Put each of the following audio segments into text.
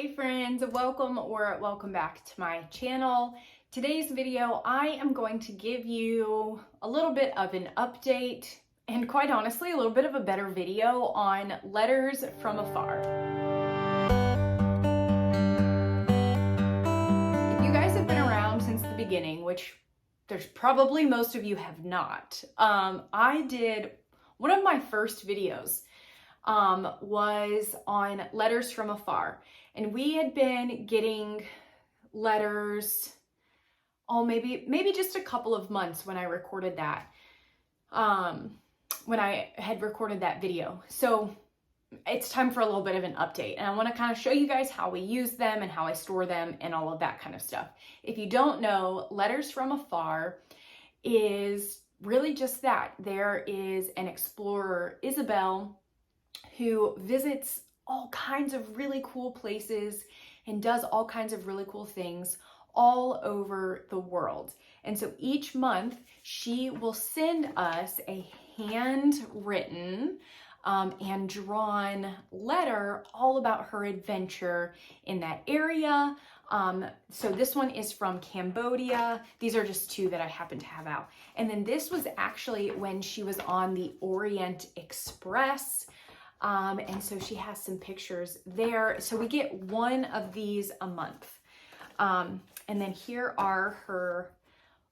Hey friends, welcome back to my channel. Today's video, I am going to give you a little bit of an update and quite honestly, a little bit of a better video on Letters From Afar. If you guys have been around since the beginning, which there's probably most of you have not, I did one of my first videos was on Letters From Afar. And we had been getting letters, maybe just a couple of months when I recorded that, when I had recorded that video. So it's time for a little bit of an update. And I want to kind of show you guys how we use them and how I store them and all of that kind of stuff. If you don't know, Letters From Afar is really just that. There is an explorer, Isabelle, who visits all kinds of really cool places and does all kinds of really cool things all over the world. And so each month she will send us a handwritten and drawn letter all about her adventure in that area. So this one is from Cambodia. These are just two that I happen to have out. And then this was actually when she was on the Orient Express. And so she has some pictures there. So we get one of these a month. And then here are her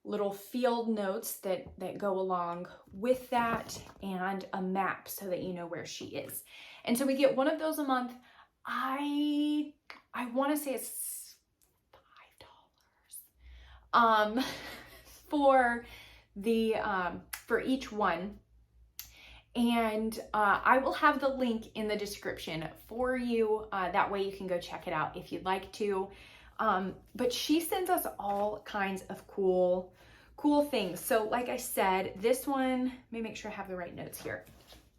little field notes that go along with that and a map so that you know where she is. And so we get one of those a month. I want to say it's $5 for each one. And I will have the link in the description for you. That way you can go check it out if you'd like to. But she sends us all kinds of cool things. So like I said, this one, let me make sure I have the right notes here.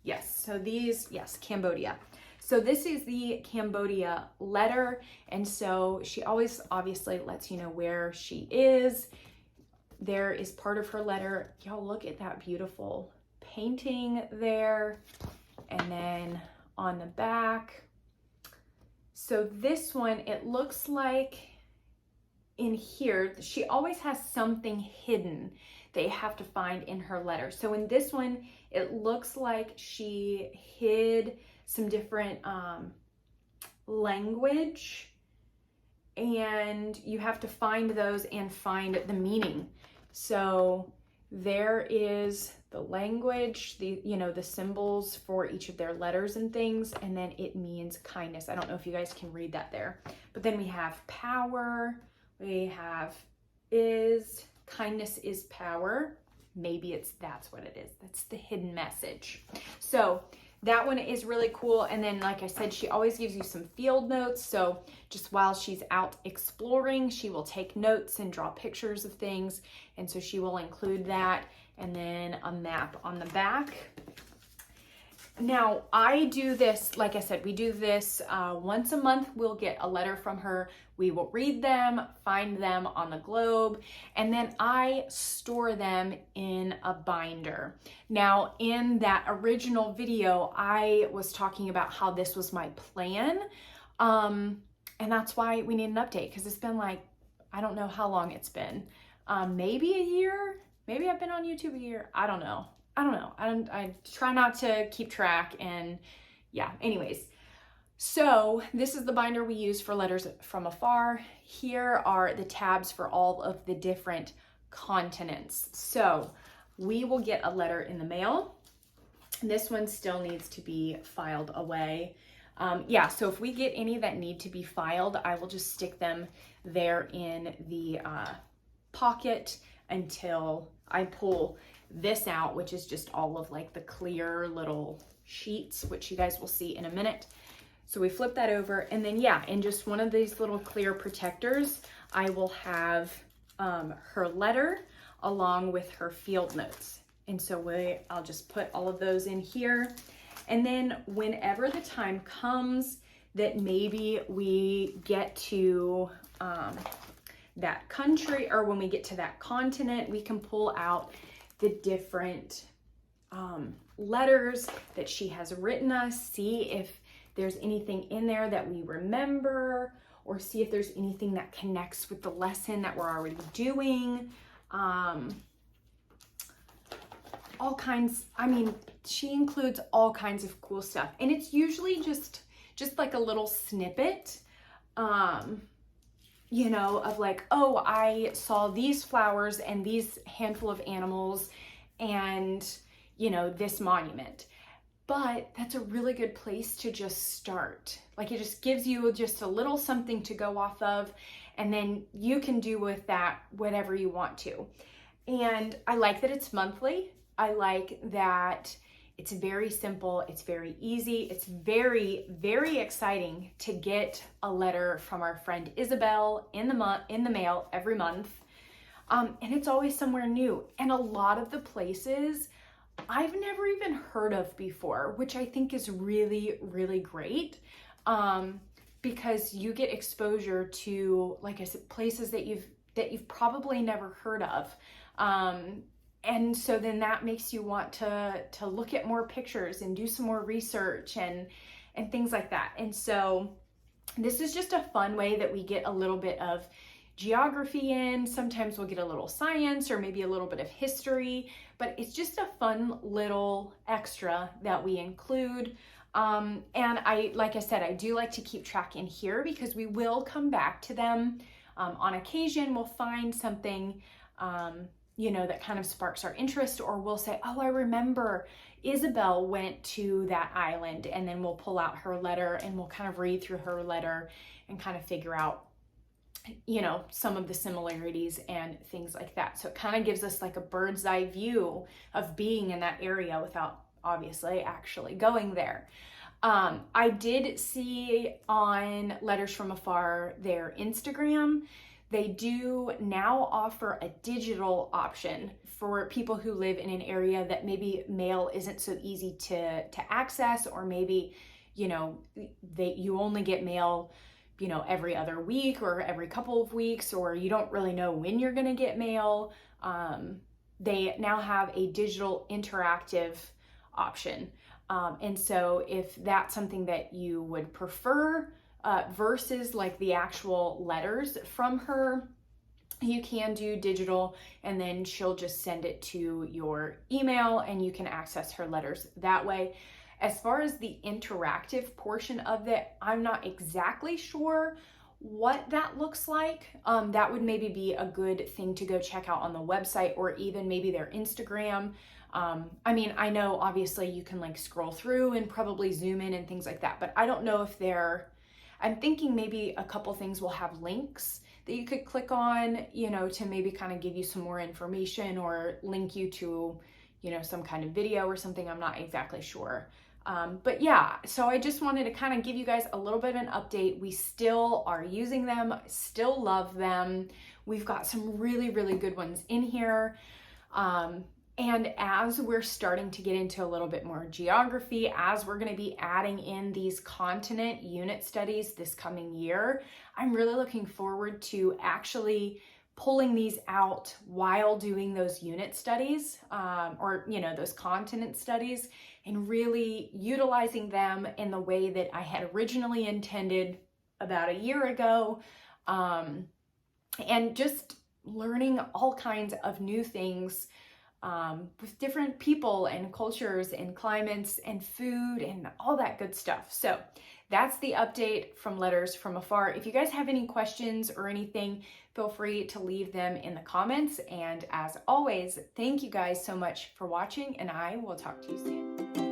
Yes, so these, yes, Cambodia. So this is the Cambodia letter. And so she always obviously lets you know where she is. There is part of her letter. Y'all look at that beautiful painting there, and then on the back. So this one, it looks like in here, she always has something hidden that you have to find in her letter. So in this one, it looks like she hid some different language, and you have to find those and find the meaning. So there is the language, the symbols for each of their letters and things, and then it means kindness. I don't know if you guys can read that there. But then we have power, we have kindness is power. Maybe that's what it is. That's the hidden message. So that one is really cool. And then, like I said, she always gives you some field notes. So just while she's out exploring, she will take notes and draw pictures of things. And so she will include that, and then a map on the back. Now, I do this, like I said, we do this once a month. We'll get a letter from her. We will read them, find them on the globe, and then I store them in a binder. Now, in that original video, I was talking about how this was my plan, and that's why we need an update, because it's been like, I don't know how long it's been. Maybe a year? Maybe I've been on YouTube a year. I don't know. I try not to keep track, and yeah, anyways. So this is the binder we use for Letters From Afar. Here are the tabs for all of the different continents. So we will get a letter in the mail. This one still needs to be filed away. Yeah, so if we get any that need to be filed, I will just stick them there in the pocket until I pull this out, which is just all of like the clear little sheets, which you guys will see in a minute. So we flip that over, and then yeah, in just one of these little clear protectors, I will have her letter along with her field notes. And so I'll just put all of those in here. And then whenever the time comes that maybe we get to that country, or when we get to that continent, we can pull out the different letters that she has written us, see if there's anything in there that we remember, or see if there's anything that connects with the lesson that we're already doing. All kinds, I mean, she includes all kinds of cool stuff. And it's usually just like a little snippet, you know, of like, oh, I saw these flowers and these handful of animals and, you know, this monument. But that's a really good place to just start. Like, it just gives you just a little something to go off of, and then you can do with that whatever you want to. And I like that it's monthly. I like that it's very simple. It's very easy. It's very, very exciting to get a letter from our friend Isabelle in the mail every month. And it's always somewhere new. And a lot of the places I've never even heard of before, which I think is really, really great. Because you get exposure to, like I said, places that you've probably never heard of. And so then that makes you want to look at more pictures and do some more research and things like that. And so this is just a fun way that we get a little bit of geography in. Sometimes we'll get a little science or maybe a little bit of history, but it's just a fun little extra that we include. And like I said, I do like to keep track in here because we will come back to them. On occasion, we'll find something, you know, that kind of sparks our interest, or we'll say, oh, I remember Isabelle went to that island, and then we'll pull out her letter and we'll kind of read through her letter and kind of figure out, you know, some of the similarities and things like that. So it kind of gives us like a bird's eye view of being in that area without obviously actually going there. I did see on Letters From Afar, their Instagram, they do now offer a digital option for people who live in an area that maybe mail isn't so easy to access, or maybe, you know, you only get mail, you know, every other week or every couple of weeks, or you don't really know when you're going to get mail. They now have a digital interactive option. And so if that's something that you would prefer, versus like the actual letters from her, you can do digital, and then she'll just send it to your email and you can access her letters that way. As far as the interactive portion of it, I'm not exactly sure what that looks like. That would maybe be a good thing to go check out on the website, or even maybe their Instagram. I mean, I know obviously you can like scroll through and probably zoom in and things like that, but I don't know if I'm thinking maybe a couple things will have links that you could click on, you know, to maybe kind of give you some more information, or link you to, you know, some kind of video or something. I'm not exactly sure. But yeah, so I just wanted to kind of give you guys a little bit of an update. We still are using them, still love them. We've got some really, really good ones in here. And as we're starting to get into a little bit more geography, as we're going to be adding in these continent unit studies this coming year, I'm really looking forward to actually pulling these out while doing those unit studies, or, you know, those continent studies, and really utilizing them in the way that I had originally intended about a year ago, and just learning all kinds of new things with different people and cultures and climates and food and all that good stuff. So that's the update from Letters From Afar. If you guys have any questions or anything, feel free to leave them in the comments. And as always, thank you guys so much for watching, and I will talk to you soon.